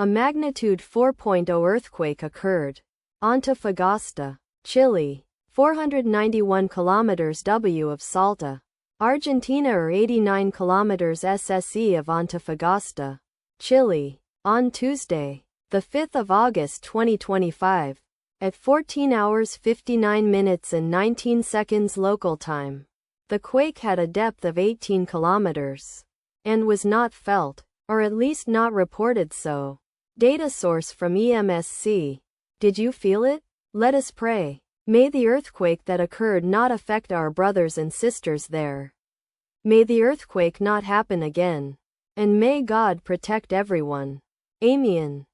A magnitude 4.0 earthquake occurred. Antofagasta, Chile, 491 kilometers W of Salta, Argentina or 89 kilometers SSE of Antofagasta, Chile, on Tuesday, the 5th of August 2025, at 14 hours 59 minutes and 19 seconds local time. The quake had a depth of 18 kilometers and was not felt, or at least not reported so. Data source from EMSC. Did you feel it? Let us pray. May the earthquake that occurred not affect our brothers and sisters there. May the earthquake not happen again. And may God protect everyone. Amen.